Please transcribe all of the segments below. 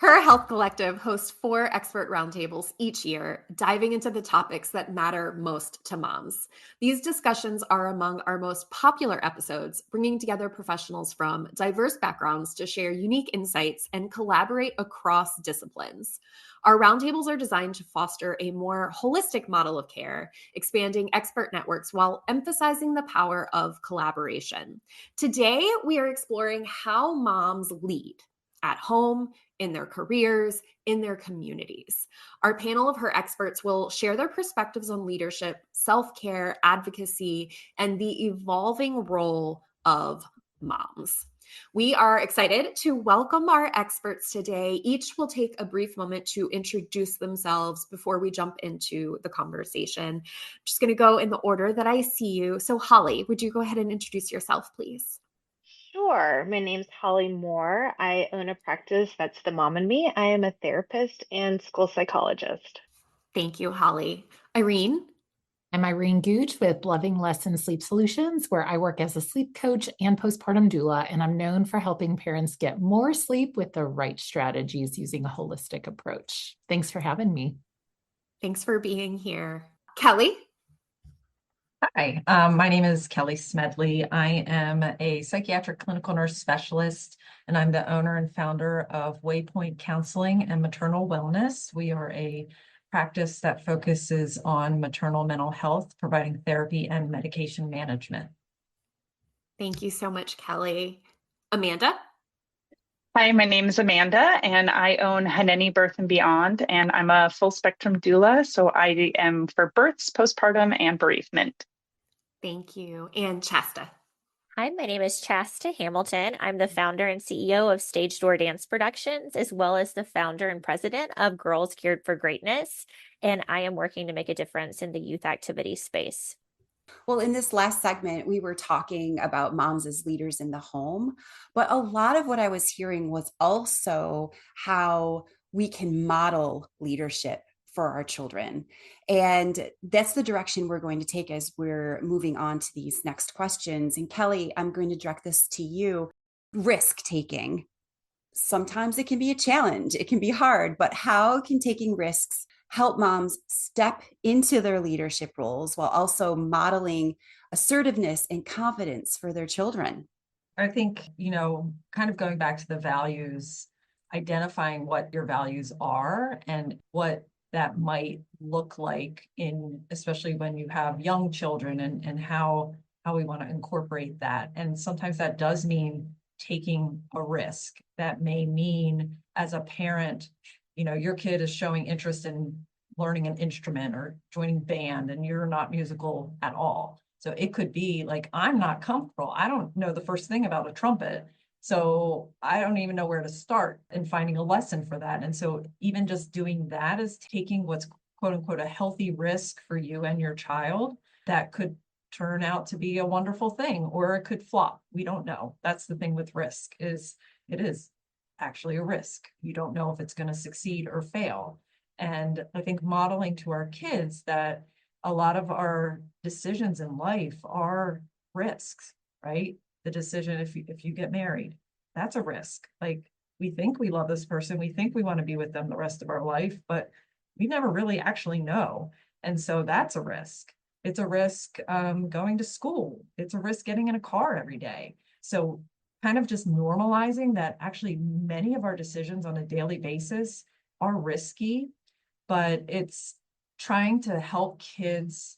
Her Health Collective hosts 4 expert roundtables each year, diving into the topics that matter most to moms. These discussions are among our most popular episodes, bringing together professionals from diverse backgrounds to share unique insights and collaborate across disciplines. Our roundtables are designed to foster a more holistic model of care, expanding expert networks while emphasizing the power of collaboration. Today, we are exploring how moms lead at home, in their careers, in their communities. Our panel of her experts will share their perspectives on leadership, self care, advocacy, and the evolving role of moms. We are excited to welcome our experts today. Each will take a brief moment to introduce themselves before we jump into the conversation. I'm just going to go in the order that I see you. So, Holly, would you go ahead and introduce yourself, please? Sure. My name's Holly Moore. I own a practice that's the mom and me. I am a therapist and school psychologist. Thank you, Holly. Irene? I'm Irene Gooch with Loving Lesson Sleep Solutions, where I work as a sleep coach and postpartum doula, and I'm known for helping parents get more sleep with the right strategies using a holistic approach. Thanks for having me. Thanks for being here. Kelly? Hi, my name is Kelly Smedley. I am a psychiatric clinical nurse specialist, and I'm the owner and founder of Waypoint Counseling and Maternal Wellness. We are a practice that focuses on maternal mental health, providing therapy and medication management. Thank you so much, Kelly. Amanda? Hi, my name is Amanda, and I own Haneni Birth and Beyond, and I'm a full spectrum doula. So I am for births, postpartum, and bereavement. Thank you. And Chasta? Hi, my name is Chasta Hamilton. I'm the founder and CEO of Stage Door Dance Productions, as well as the founder and president of Girls Geared for Greatness. And I am working to make a difference in the youth activity space. Well, in this last segment, we were talking about moms as leaders in the home, but a lot of what I was hearing was also how we can model leadership for our children. And that's the direction we're going to take as we're moving on to these next questions. And Kelly, I'm going to direct this to you. Risk taking. Sometimes it can be a challenge, it can be hard, but how can taking risks help moms step into their leadership roles while also modeling assertiveness and confidence for their children? I think, kind of going back to the values, identifying what your values are and what that might look like especially when you have young children and how we want to incorporate that. And sometimes that does mean taking a risk. That may mean as a parent, your kid is showing interest in learning an instrument or joining band and you're not musical at all. So it could be like, I'm not comfortable. I don't know the first thing about a trumpet. So I don't even know where to start in finding a lesson for that. And so even just doing that is taking what's quote unquote a healthy risk for you and your child that could turn out to be a wonderful thing, or it could flop. We don't know. That's the thing with risk is it is actually a risk. You don't know if it's going to succeed or fail. And I think modeling to our kids that a lot of our decisions in life are risks, right? The decision if you get married, that's a risk. Like we think we love this person, we think we want to be with them the rest of our life, but we never really actually know. And so that's a risk. It's a risk going to school. It's a risk getting in a car every day. So kind of just normalizing that actually many of our decisions on a daily basis are risky, but it's trying to help kids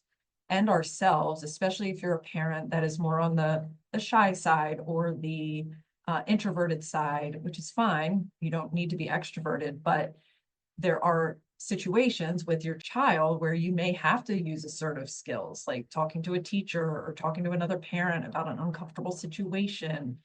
and ourselves, especially if you're a parent that is more on the shy side or the introverted side, which is fine. You don't need to be extroverted, but there are situations with your child where you may have to use assertive skills, like talking to a teacher or talking to another parent about an uncomfortable situation,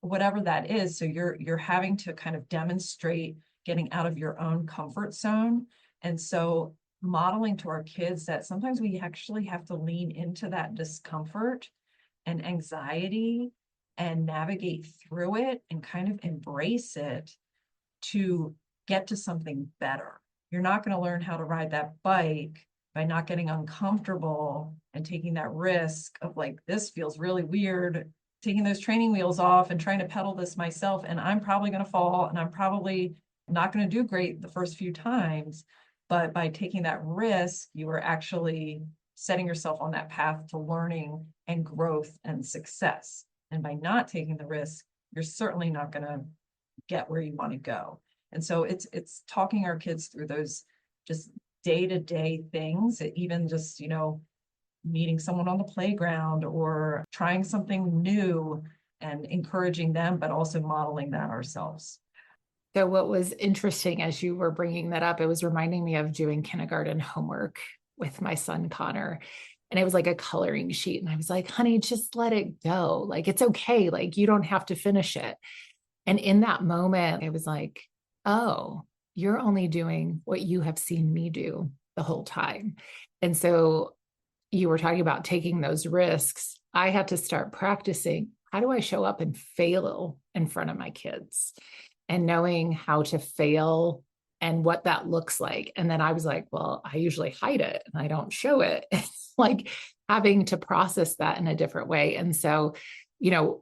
whatever that is. So you're having to kind of demonstrate getting out of your own comfort zone. And so modeling to our kids that sometimes we actually have to lean into that discomfort and anxiety and navigate through it and kind of embrace it to get to something better. You're not going to learn how to ride that bike by not getting uncomfortable and taking that risk of like, this feels really weird, taking those training wheels off and trying to pedal this myself. And I'm probably going to fall and I'm probably not going to do great the first few times, but by taking that risk, you are actually setting yourself on that path to learning and growth and success. And by not taking the risk, you're certainly not going to get where you want to go. And so it's talking our kids through those just day-to-day things, even just, meeting someone on the playground or trying something new and encouraging them, but also modeling that ourselves. So what was interesting as you were bringing that up, it was reminding me of doing kindergarten homework with my son, Connor. And it was like a coloring sheet. And I was like, honey, just let it go. Like, it's okay. Like, you don't have to finish it. And in that moment, it was like, oh, you're only doing what you have seen me do the whole time. And so you were talking about taking those risks. I had to start practicing. How do I show up and fail in front of my kids? And knowing how to fail and what that looks like. And then I was like, well, I usually hide it and I don't show it. It's like having to process that in a different way. And so,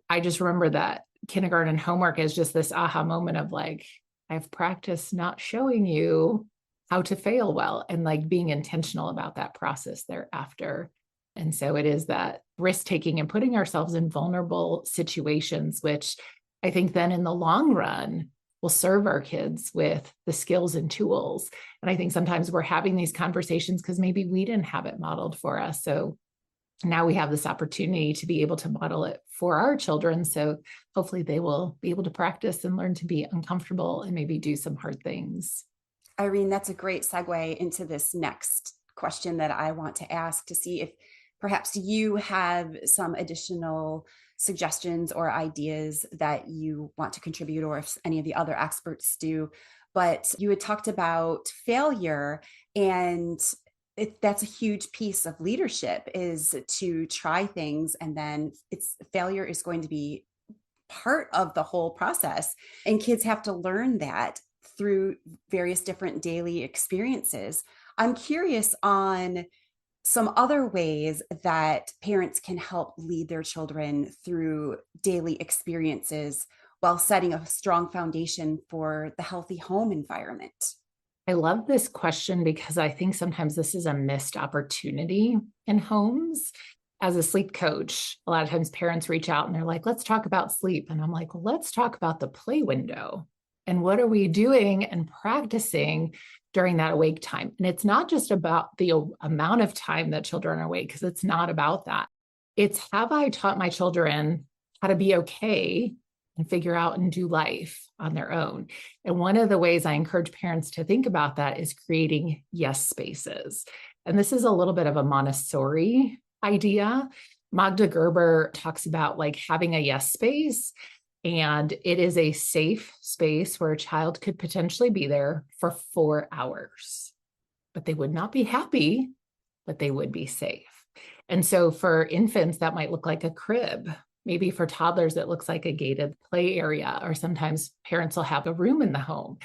I just remember that kindergarten homework is just this aha moment of like, I've practiced not showing you how to fail well, and like being intentional about that process thereafter. And so it is that risk taking and putting ourselves in vulnerable situations, which I think then in the long run will serve our kids with the skills and tools. And I think sometimes we're having these conversations because maybe we didn't have it modeled for us. So now we have this opportunity to be able to model it for our children. So hopefully they will be able to practice and learn to be uncomfortable and maybe do some hard things. Irene, that's a great segue into this next question that I want to ask, to see if perhaps you have some additional suggestions or ideas that you want to contribute, or if any of the other experts do. But you had talked about failure, and that's a huge piece of leadership, is to try things, and then failure is going to be part of the whole process. And kids have to learn that through various different daily experiences. I'm curious on some other ways that parents can help lead their children through daily experiences while setting a strong foundation for the healthy home environment. I love this question because I think sometimes this is a missed opportunity in homes. As a sleep coach, a lot of times parents reach out and they're like, let's talk about sleep. And I'm like, well, let's talk about the play window. And what are we doing and practicing during that awake time? And it's not just about the amount of time that children are awake, because it's not about that. It's, have I taught my children how to be okay and figure out and do life on their own? And one of the ways I encourage parents to think about that is creating yes spaces. And this is a little bit of a Montessori idea. Magda Gerber talks about like having a yes space. And it is a safe space where a child could potentially be there for 4 hours, but they would not be happy, but they would be safe. And so for infants, that might look like a crib. Maybe for toddlers, it looks like a gated play area, or sometimes parents will have a room in the home.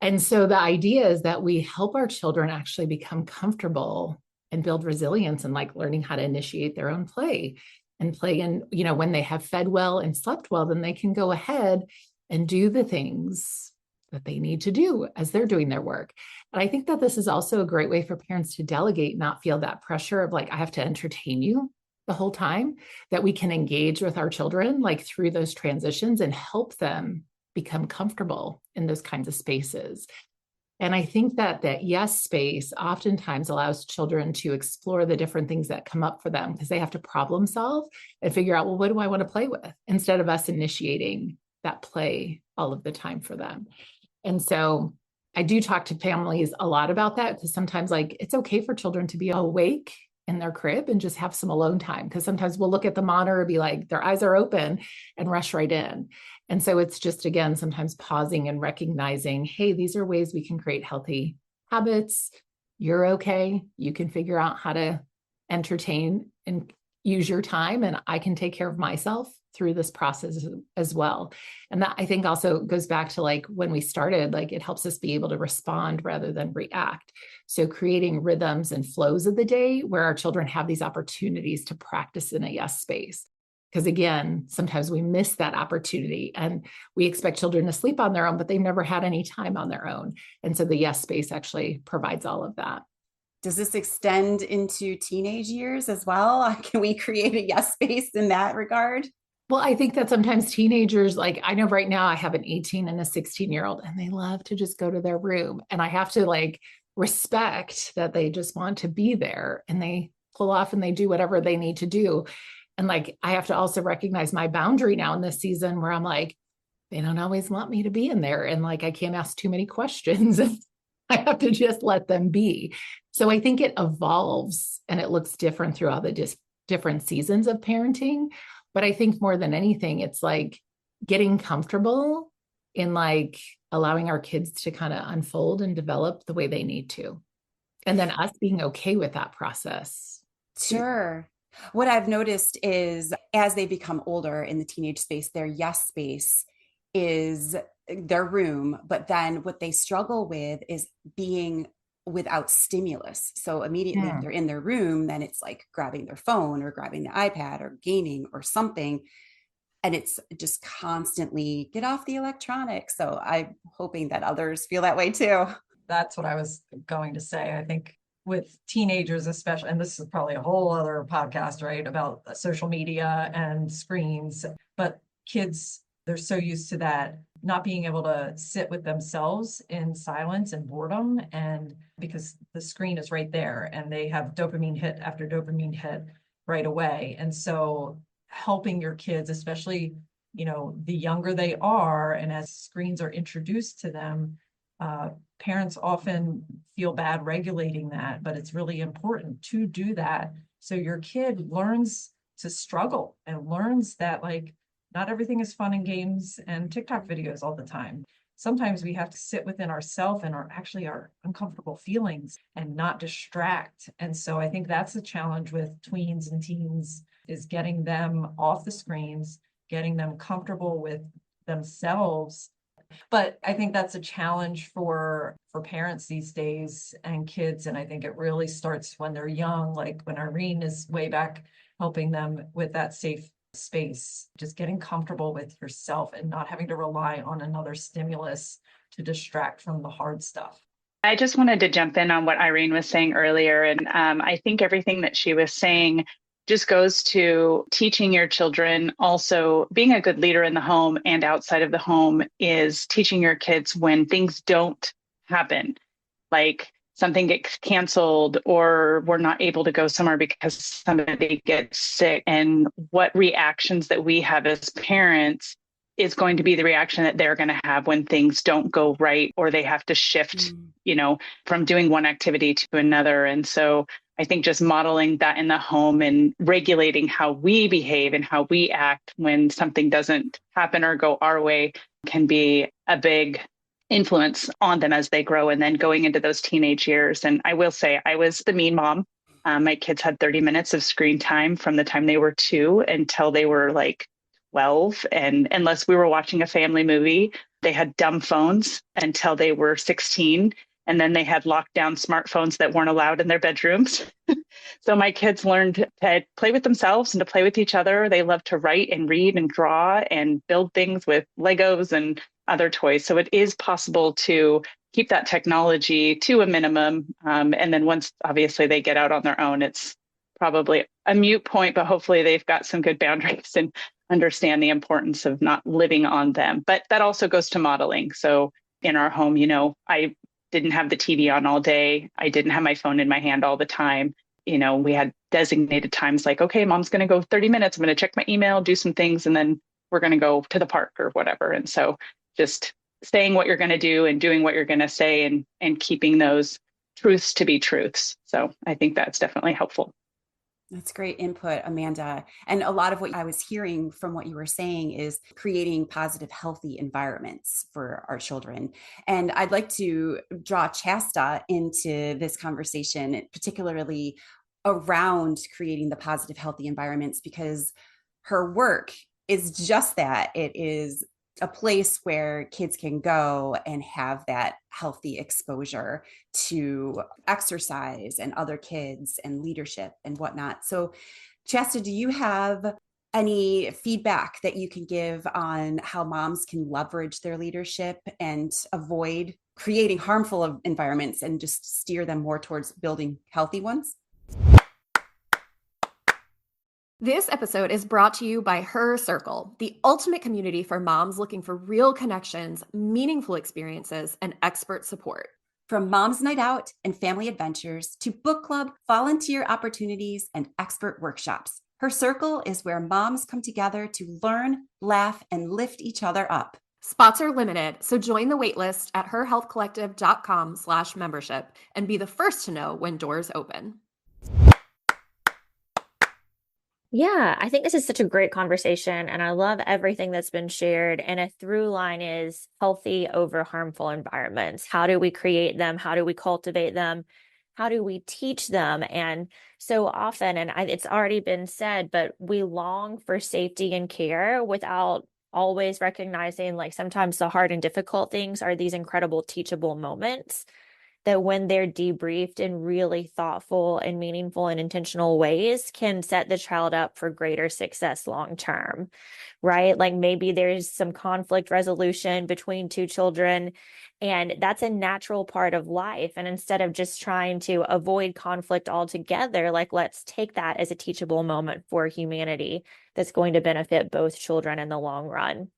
And so the idea is that we help our children actually become comfortable and build resilience and like learning how to initiate their own play. And play in, when they have fed well and slept well, then they can go ahead and do the things that they need to do as they're doing their work. And I think that this is also a great way for parents to delegate, not feel that pressure of like, I have to entertain you the whole time, that we can engage with our children like through those transitions and help them become comfortable in those kinds of spaces. And I think that yes space oftentimes allows children to explore the different things that come up for them, because they have to problem solve and figure out, well, what do I want to play with, instead of us initiating that play all of the time for them. And so I do talk to families a lot about that, because sometimes like it's okay for children to be awake in their crib and just have some alone time, because sometimes we'll look at the monitor and be like, their eyes are open, and rush right in. And so it's just, again, sometimes pausing and recognizing, hey, these are ways we can create healthy habits. You're okay. You can figure out how to entertain and use your time, and I can take care of myself through this process as well. And that, I think, also goes back to like when we started, like it helps us be able to respond rather than react. So creating rhythms and flows of the day where our children have these opportunities to practice in a yes space. Because again, sometimes we miss that opportunity and we expect children to sleep on their own, but they've never had any time on their own. And so the yes space actually provides all of that. Does this extend into teenage years as well? Can we create a yes space in that regard? Well, I think that sometimes teenagers, like I know right now I have an 18 and a 16-year-old, and they love to just go to their room. And I have to like respect that they just want to be there and they pull off and they do whatever they need to do. And like, I have to also recognize my boundary now in this season where I'm like, they don't always want me to be in there. And like, I can't ask too many questions. I have to just let them be. So I think it evolves and it looks different throughout the different seasons of parenting. But I think more than anything, it's like getting comfortable in like allowing our kids to kind of unfold and develop the way they need to. And then us being okay with that process. Sure. What I've noticed is as they become older in the teenage space, their yes space is their room. But then what they struggle with is being without stimulus. So immediately if they're in their room, then it's like grabbing their phone or grabbing the iPad or gaming or something. And it's just constantly get off the electronics. So I'm hoping that others feel that way too. That's what I was going to say. I think with teenagers, especially, and this is probably a whole other podcast, right, about social media and screens, but kids, they're so used to that, not being able to sit with themselves in silence and boredom. And because the screen is right there and they have dopamine hit after dopamine hit right away. And so helping your kids, especially, the younger they are, and as screens are introduced to them, parents often feel bad regulating that, but it's really important to do that. So your kid learns to struggle and learns that like, not everything is fun and games and TikTok videos all the time. Sometimes we have to sit within ourselves and our uncomfortable feelings and not distract. And so I think that's the challenge with tweens and teens is getting them off the screens, getting them comfortable with themselves. But I think that's a challenge for parents these days and kids. And I think it really starts when they're young, like when Irene is way back helping them with that safe space, just getting comfortable with yourself and not having to rely on another stimulus to distract from the hard stuff. I just wanted to jump in on what Irene was saying earlier. And I think everything that she was saying just goes to teaching your children. Also, being a good leader in the home and outside of the home is teaching your kids when things don't happen, like something gets canceled or we're not able to go somewhere because somebody gets sick, and what reactions that we have as parents is going to be the reaction that they're going to have when things don't go right or they have to shift, from doing one activity to another. And so I think just modeling that in the home and regulating how we behave and how we act when something doesn't happen or go our way can be a big influence on them as they grow and then going into those teenage years. And I will say I was the mean mom. My kids had 30 minutes of screen time from the time they were 2 until they were like 12. And unless we were watching a family movie, they had dumb phones until they were 16. And then they had locked down smartphones that weren't allowed in their bedrooms. So my kids learned to play with themselves and to play with each other. They love to write and read and draw and build things with Legos and other toys. So it is possible to keep that technology to a minimum. And then once obviously they get out on their own, it's probably a moot point, but hopefully they've got some good boundaries and understand the importance of not living on them. But that also goes to modeling. So in our home, I didn't have the TV on all day. I didn't have my phone in my hand all the time. We had designated times like, okay, mom's going to go 30 minutes. I'm going to check my email, do some things, and then we're going to go to the park or whatever. And so just saying what you're going to do and doing what you're going to say and keeping those truths to be truths. So I think that's definitely helpful. That's great input, Amanda. And a lot of what I was hearing from what you were saying is creating positive, healthy environments for our children. And I'd like to draw Chasta into this conversation, particularly around creating the positive, healthy environments, because her work is just that. It is a place where kids can go and have that healthy exposure to exercise and other kids and leadership and whatnot. So, Chasta, do you have Any feedback that you can give on how moms can leverage their leadership and avoid creating harmful environments and just steer them more towards building healthy ones? This episode is brought to you by Her Circle, the ultimate community for moms looking for real connections, meaningful experiences, and expert support. From mom's night out and family adventures to book club, volunteer opportunities, and expert workshops, Her Circle is where moms come together to learn, laugh, and lift each other up. Spots are limited, so join the waitlist at herhealthcollective.com/membership and be the first to know when doors open. Yeah, I think this is such a great conversation, and I love everything that's been shared. And a through line is healthy over harmful environments. How do we create them? How do we cultivate them? How do we teach them? And so often, it's already been said, but we long for safety and care without always recognizing, like, sometimes the hard and difficult things are these incredible teachable moments that, when they're debriefed in really thoughtful and meaningful and intentional ways, can set the child up for greater success long term, right? Like, maybe there's some conflict resolution between two children, and that's a natural part of life. And instead of just trying to avoid conflict altogether, like, let's take that as a teachable moment for humanity that's going to benefit both children in the long run.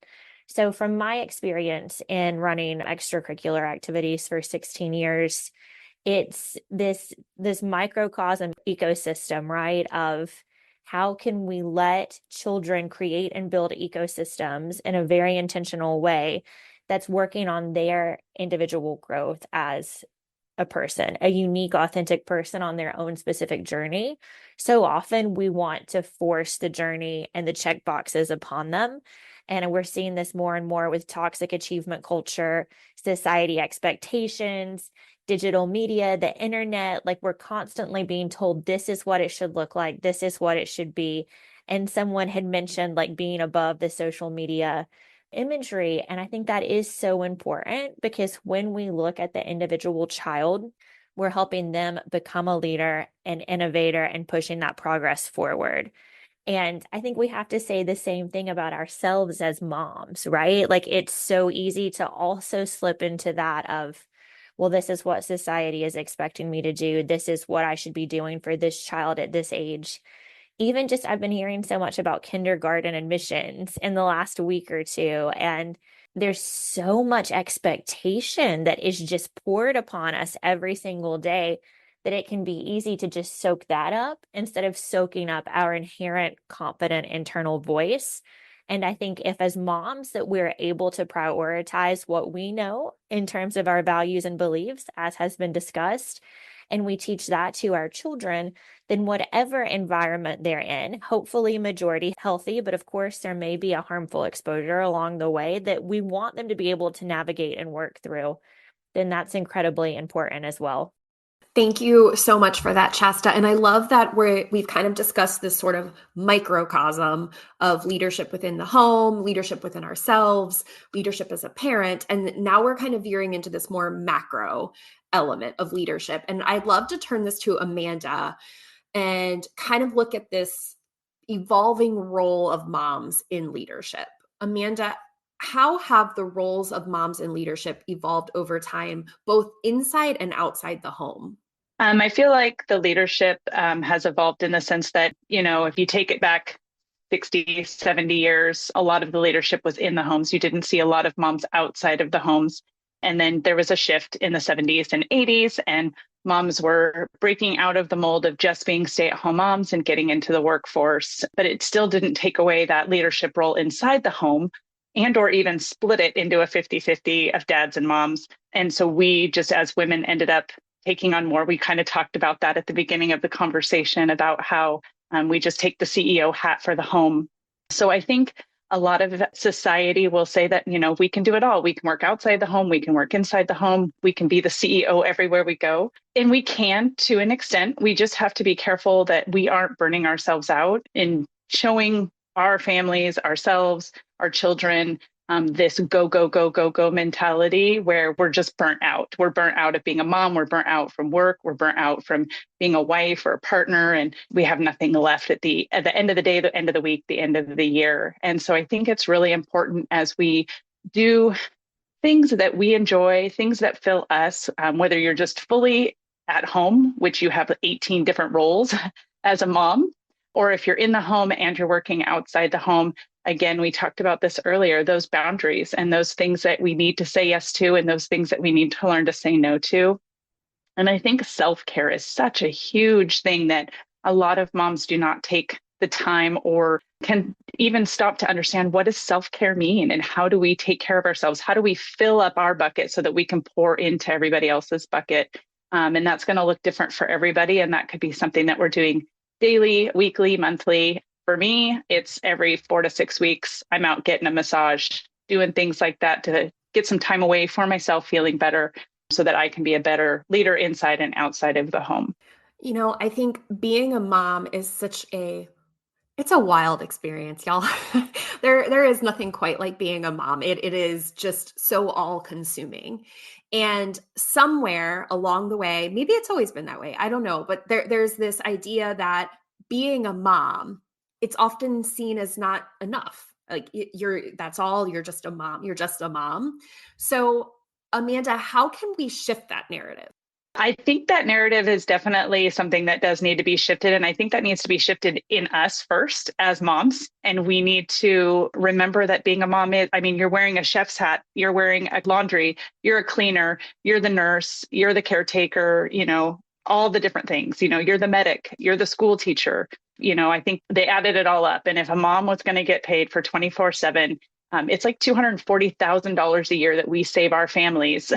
So from my experience in running extracurricular activities for 16 years, it's this microcosm ecosystem, right? Of how can we let children create and build ecosystems in a very intentional way that's working on their individual growth as a person, a unique, authentic person on their own specific journey. So often we want to force the journey and the check boxes upon them. And we're seeing this more and more with toxic achievement culture, society expectations, digital media, the internet. Like, we're constantly being told this is what it should look like, this is what it should be. And someone had mentioned, like, being above the social media imagery. And I think that is so important, because when we look at the individual child, we're helping them become a leader, an innovator, and pushing that progress forward. And I think we have to say the same thing about ourselves as moms, right? Like, it's so easy to also slip into that of, well, this is what society is expecting me to do. This is what I should be doing for this child at this age. Even just, I've been hearing so much about kindergarten admissions in the last week or two, and there's so much expectation that is just poured upon us every single day that it can be easy to just soak that up instead of soaking up our inherent confident internal voice. And I think if, as moms, that we're able to prioritize what we know in terms of our values and beliefs, as has been discussed, and we teach that to our children, then whatever environment they're in, hopefully majority healthy, but of course there may be a harmful exposure along the way that we want them to be able to navigate and work through, then that's incredibly important as well. Thank you so much for that, Shasta. And I love that we've kind of discussed this sort of microcosm of leadership within the home, leadership within ourselves, leadership as a parent. And now we're kind of veering into this more macro element of leadership. And I'd love to turn this to Amanda and kind of look at this evolving role of moms in leadership. Amanda, how have the roles of moms in leadership evolved over time, both inside and outside the home? I feel like the leadership has evolved in the sense that, if you take it back 60, 70 years, a lot of the leadership was in the homes. You didn't see a lot of moms outside of the homes. And then there was a shift in the 70s and 80s, and moms were breaking out of the mold of just being stay-at-home moms and getting into the workforce. But it still didn't take away that leadership role inside the home, and or even split it into a 50-50 of dads and moms. And so we just, as women, ended up taking on more. We kind of talked about that at the beginning of the conversation about how we just take the CEO hat for the home. So I think a lot of society will say that, we can do it all. We can work outside the home. We can work inside the home. We can be the CEO everywhere we go. And we can, to an extent. We just have to be careful that we aren't burning ourselves out in showing our families, ourselves, our children, this go, go, go, go, go mentality where we're just burnt out. We're burnt out of being a mom. We're burnt out from work. We're burnt out from being a wife or a partner. And we have nothing left at the end of the day, the end of the week, the end of the year. And so I think it's really important as we do things that we enjoy, things that fill us, whether you're just fully at home, which you have 18 different roles as a mom, or if you're in the home and you're working outside the home. Again, we talked about this earlier, those boundaries and those things that we need to say yes to and those things that we need to learn to say no to. And I think self-care is such a huge thing that a lot of moms do not take the time or can even stop to understand, what does self-care mean and how do we take care of ourselves? How do we fill up our bucket so that we can pour into everybody else's bucket? And that's going to look different for everybody. And that could be something that we're doing daily, weekly, monthly. For me, it's every 4 to 6 weeks. I'm out getting a massage, doing things like that to get some time away for myself, feeling better so that I can be a better leader inside and outside of the home. I think being a mom is it's a wild experience, y'all. There is nothing quite like being a mom. It is just so all consuming. And somewhere along the way, maybe it's always been that way. I don't know, but there's this idea that being a mom, it's often seen as not enough. Like that's all, you're just a mom. You're just a mom. So, Amanda, how can we shift that narrative? I think that narrative is definitely something that does need to be shifted. And I think that needs to be shifted in us first as moms. And we need to remember that being a mom is, I mean, you're wearing a chef's hat, you're wearing a laundry, you're a cleaner, you're the nurse, you're the caretaker, all the different things, you're the medic, you're the school teacher. I think they added it all up. And if a mom was going to get paid for 24/7, it's like $240,000 a year that we save our families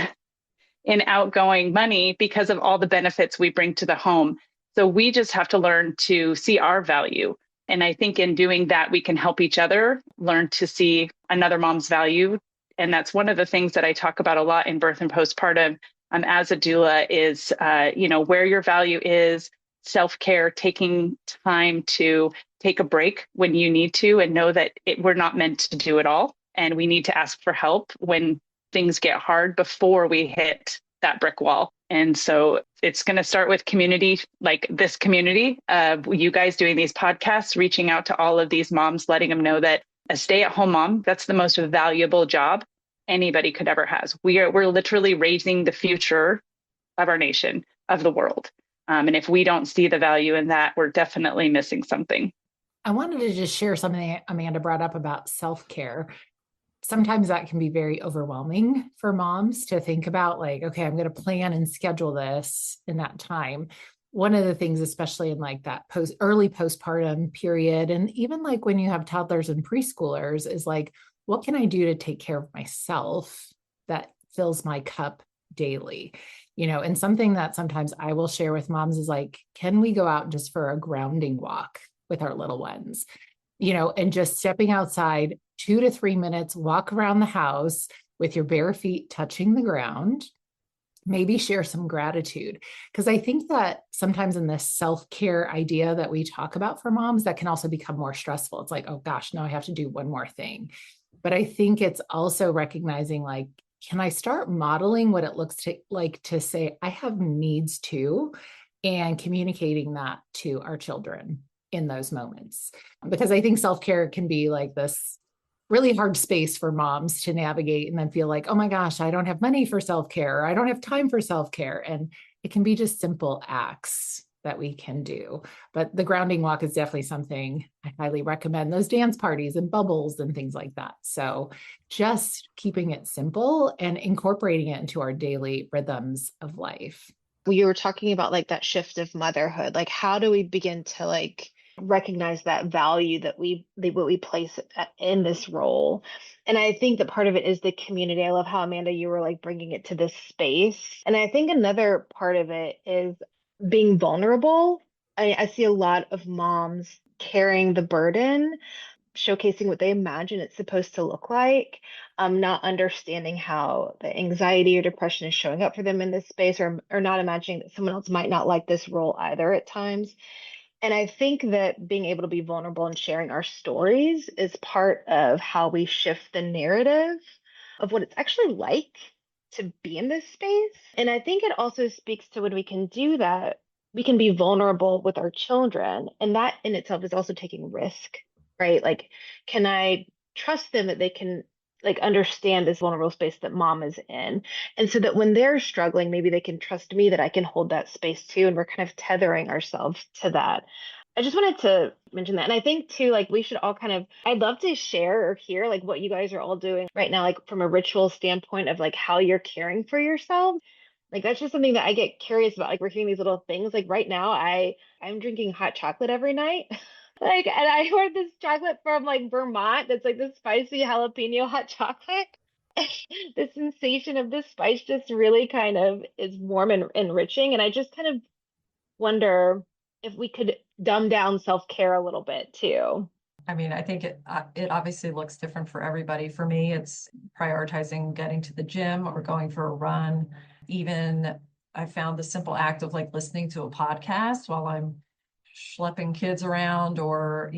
in outgoing money because of all the benefits we bring to the home. So we just have to learn to see our value. And I think in doing that, we can help each other learn to see another mom's value. And that's one of the things that I talk about a lot in birth and postpartum as a doula is, where your value is, self-care, taking time to take a break when you need to and know that we're not meant to do it all. And we need to ask for help when things get hard before we hit that brick wall. And so it's going to start with community, like this community, you guys doing these podcasts, reaching out to all of these moms, letting them know that a stay-at-home mom, that's the most valuable job anybody could ever has. We're literally raising the future of our nation, of the world. And if we don't see the value in that, we're definitely missing something. I wanted to just share something Amanda brought up about self-care. Sometimes that can be very overwhelming for moms to think about, like, okay, I'm going to plan and schedule this in that time. One of the things, especially in like that early postpartum period, and even like when you have toddlers and preschoolers, is like, what can I do to take care of myself that fills my cup daily? And something that sometimes I will share with moms is like, can we go out just for a grounding walk with our little ones? And just stepping outside 2 to 3 minutes, walk around the house with your bare feet touching the ground, maybe share some gratitude. Because I think that sometimes in this self-care idea that we talk about for moms, that can also become more stressful. It's like, oh gosh, now I have to do one more thing. But I think it's also recognizing, like, can I start modeling what it looks like to say, I have needs too, and communicating that to our children in those moments. Because I think self-care can be like this really hard space for moms to navigate and then feel like, oh my gosh, I don't have money for self-care, or I don't have time for self-care. And it can be just simple acts that we can do. But the grounding walk is definitely something I highly recommend, those dance parties and bubbles and things like that. So just keeping it simple and incorporating it into our daily rhythms of life. You were talking about like that shift of motherhood. Like, how do we begin to like recognize that value that what we place in this role? And I think that part of it is the community. I love how, Amanda, you were like bringing it to this space. And I think another part of it is being vulnerable. I see a lot of moms carrying the burden, showcasing what they imagine it's supposed to look like, not understanding how the anxiety or depression is showing up for them in this space, or not imagining that someone else might not like this role either at times. And I think that being able to be vulnerable and sharing our stories is part of how we shift the narrative of what it's actually like to be in this space. And I think it also speaks to when we can do that, we can be vulnerable with our children. And that in itself is also taking risk, right? Like, can I trust them that they can like understand this vulnerable space that mom is in? And so that when they're struggling, maybe they can trust me that I can hold that space too. And we're kind of tethering ourselves to that. I just wanted to mention that. And I think too, like we should all kind of, I'd love to share or hear like what you guys are all doing right now, like from a ritual standpoint of like how you're caring for yourself. Like that's just something that I get curious about. Like we're hearing these little things. Like right now, I'm drinking hot chocolate every night. Like, and I ordered this chocolate from like Vermont that's like this spicy jalapeno hot chocolate. The sensation of this spice just really kind of is warm and enriching. And I just kind of wonder if we could dumb down self-care a little bit too. I mean, I think it obviously looks different for everybody. For me, it's prioritizing getting to the gym or going for a run. Even I found the simple act of like listening to a podcast while I'm schlepping kids around or,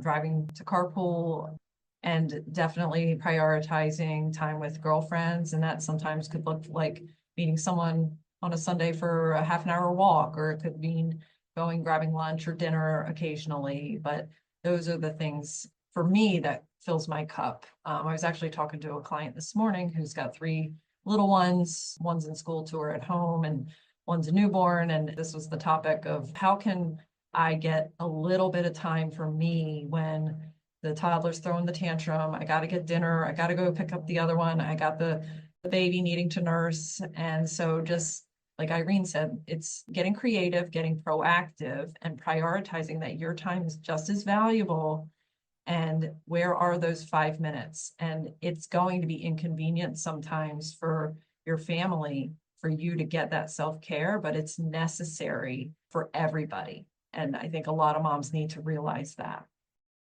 driving to carpool, and definitely prioritizing time with girlfriends. And that sometimes could look like meeting someone on a Sunday for a half an hour walk, or it could mean grabbing lunch or dinner occasionally. But those are the things for me that fills my cup. I was actually talking to a client this morning who's got 3 little ones. One's in school, 2 are at home, and one's a newborn. And this was the topic of how can I get a little bit of time for me when the toddler's throwing the tantrum. I got to get dinner. I got to go pick up the other one. I got the baby needing to nurse. And so just like Irene said, it's getting creative, getting proactive, and prioritizing that your time is just as valuable. And where are those 5 minutes? And it's going to be inconvenient sometimes for your family for you to get that self-care, but it's necessary for everybody. And I think a lot of moms need to realize that.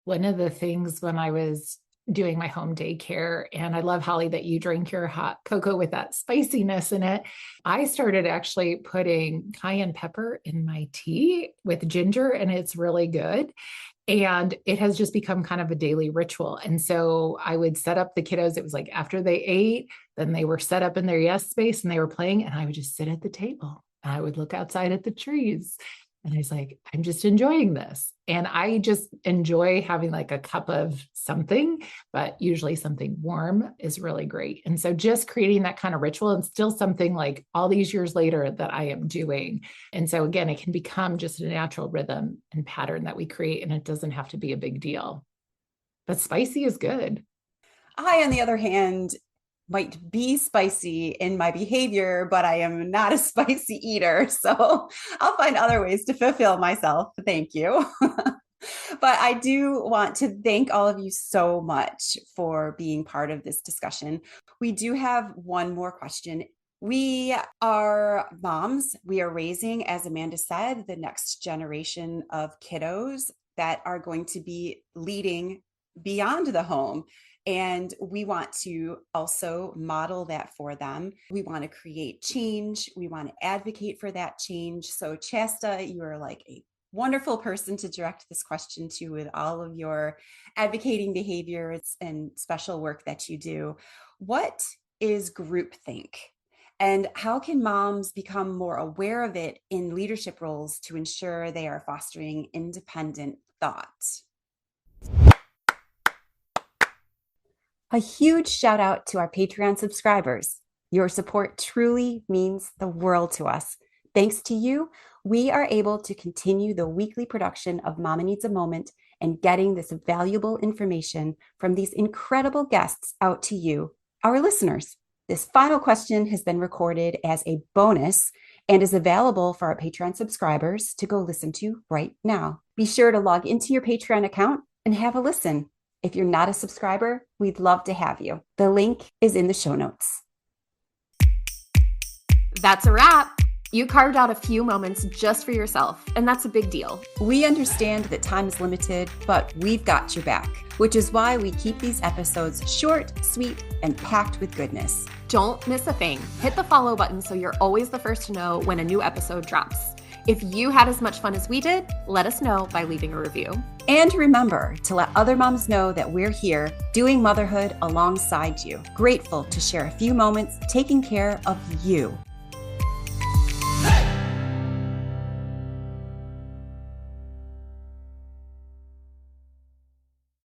One of the things when I was doing my home daycare, and I love, Holly, that you drink your hot cocoa with that spiciness in it. I started actually putting cayenne pepper in my tea with ginger, and it's really good. And it has just become kind of a daily ritual. And so I would set up the kiddos. It was like after they ate, then they were set up in their yes space and they were playing. And I would just sit at the table and I would look outside at the trees. And I was like, I'm just enjoying this. And I just enjoy having like a cup of something, but usually something warm is really great. And so just creating that kind of ritual, and still something like all these years later that I am doing. And so again, it can become just a natural rhythm and pattern that we create, and it doesn't have to be a big deal. But spicy is good. I, on the other hand, might be spicy in my behavior, but I am not a spicy eater. So I'll find other ways to fulfill myself. Thank you. But I do want to thank all of you so much for being part of this discussion. We do have one more question. We are moms. We are raising, as Amanda said, the next generation of kiddos that are going to be leading beyond the home. And we want to also model that for them. We want to create change. We want to advocate for that change. So Chasta, you are like a wonderful person to direct this question to with all of your advocating behaviors and special work that you do. What is groupthink? And how can moms become more aware of it in leadership roles to ensure they are fostering independent thought? A huge shout out to our Patreon subscribers. Your support truly means the world to us. Thanks to you, we are able to continue the weekly production of Mama Needs a Moment and getting this valuable information from these incredible guests out to you, our listeners. This final question has been recorded as a bonus and is available for our Patreon subscribers to go listen to right now. Be sure to log into your Patreon account and have a listen. If you're not a subscriber, we'd love to have you. The link is in the show notes. That's a wrap. You carved out a few moments just for yourself, and that's a big deal. We understand that time is limited, but we've got your back, which is why we keep these episodes short, sweet, and packed with goodness. Don't miss a thing. Hit the follow button so you're always the first to know when a new episode drops. If you had as much fun as we did, let us know by leaving a review. And remember to let other moms know that we're here doing motherhood alongside you. Grateful to share a few moments taking care of you.